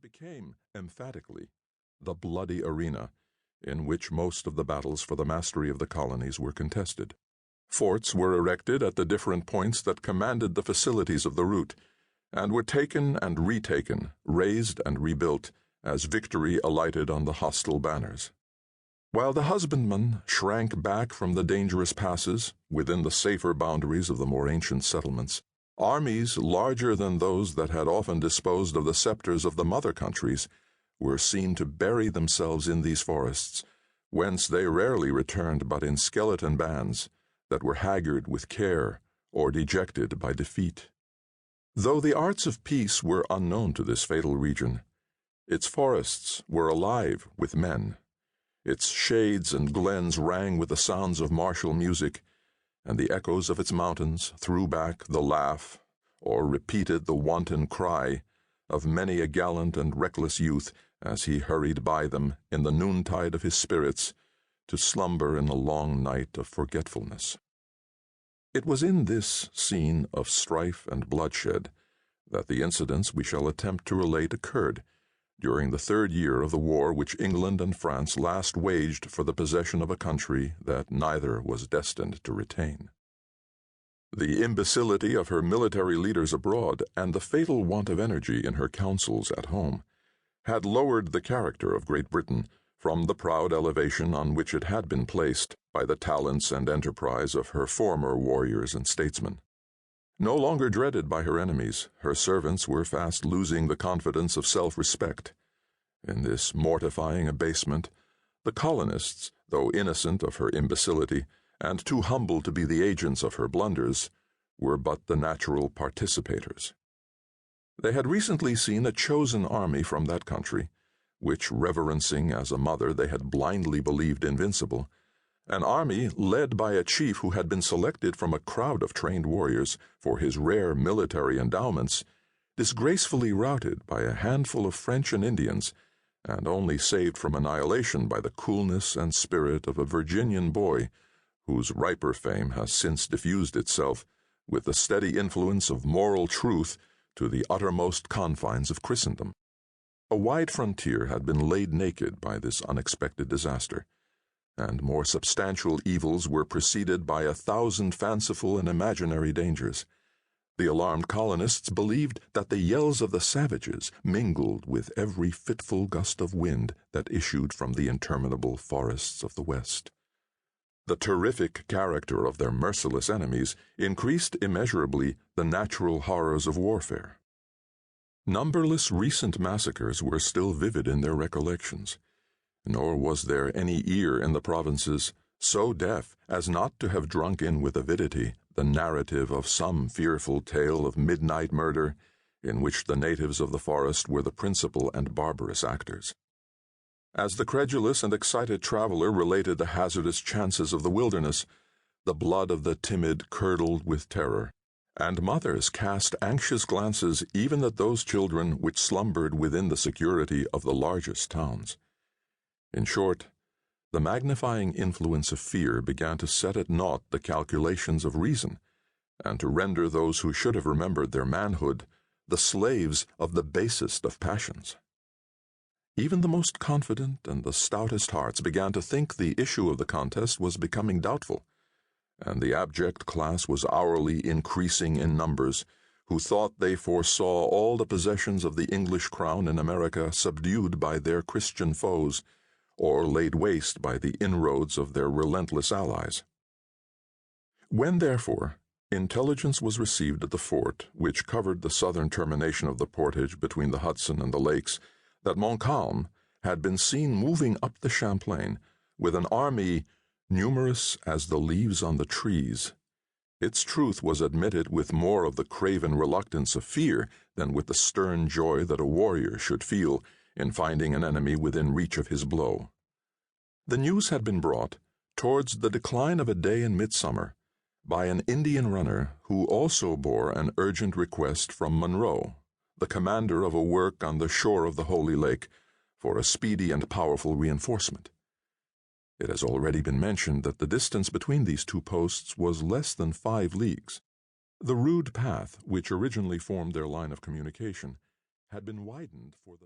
became, emphatically, the bloody arena in which most of the battles for the mastery of the colonies were contested. Forts were erected at the different points that commanded the facilities of the route, and were taken and retaken, razed and rebuilt, as victory alighted on the hostile banners. While the husbandman shrank back from the dangerous passes within the safer boundaries of the more ancient settlements, armies larger than those that had often disposed of the scepters of the mother countries were seen to bury themselves in these forests, whence they rarely returned but in skeleton bands that were haggard with care or dejected by defeat. Though the arts of peace were unknown to this fatal region, its forests were alive with men. Its shades and glens rang with the sounds of martial music, and the echoes of its mountains threw back the laugh or repeated the wanton cry of many a gallant and reckless youth as he hurried by them in the noontide of his spirits to slumber in the long night of forgetfulness. It was in this scene of strife and bloodshed that the incidents we shall attempt to relate occurred during the third year of the war which England and France last waged for the possession of a country that neither was destined to retain. The imbecility of her military leaders abroad and the fatal want of energy in her councils at home had lowered the character of Great Britain from the proud elevation on which it had been placed by the talents and enterprise of her former warriors and statesmen. No longer dreaded by her enemies, her servants were fast losing the confidence of self-respect. In this mortifying abasement, the colonists, though innocent of her imbecility and too humble to be the agents of her blunders, were but the natural participators. They had recently seen a chosen army from that country, which, reverencing as a mother, they had blindly believed invincible, an army led by a chief who had been selected from a crowd of trained warriors for his rare military endowments, disgracefully routed by a handful of French and Indians, and only saved from annihilation by the coolness and spirit of a Virginian boy, whose riper fame has since diffused itself with the steady influence of moral truth to the uttermost confines of Christendom. A wide frontier had been laid naked by this unexpected disaster, and more substantial evils were preceded by 1,000 fanciful and imaginary dangers. The alarmed colonists believed that the yells of the savages mingled with every fitful gust of wind that issued from the interminable forests of the West. The terrific character of their merciless enemies increased immeasurably the natural horrors of warfare. Numberless recent massacres were still vivid in their recollections, nor was there any ear in the provinces so deaf as not to have drunk in with avidity the narrative of some fearful tale of midnight murder in which the natives of the forest were the principal and barbarous actors. As the credulous and excited traveler related the hazardous chances of the wilderness, the blood of the timid curdled with terror, and mothers cast anxious glances even at those children which slumbered within the security of the largest towns. In short, the magnifying influence of fear began to set at naught the calculations of reason, and to render those who should have remembered their manhood the slaves of the basest of passions. Even the most confident and the stoutest hearts began to think the issue of the contest was becoming doubtful, and the abject class was hourly increasing in numbers, who thought they foresaw all the possessions of the English crown in America subdued by their Christian foes, or laid waste by the inroads of their relentless allies. When, therefore, intelligence was received at the fort, which covered the southern termination of the portage between the Hudson and the lakes, that Montcalm had been seen moving up the Champlain with an army numerous as the leaves on the trees, its truth was admitted with more of the craven reluctance of fear than with the stern joy that a warrior should feel in finding an enemy within reach of his blow. The news had been brought, towards the decline of a day in midsummer, by an Indian runner who also bore an urgent request from Monroe, the commander of a work on the shore of the Holy Lake, for a speedy and powerful reinforcement. It has already been mentioned that the distance between these two posts was less than 5 leagues. The rude path which originally formed their line of communication had been widened for the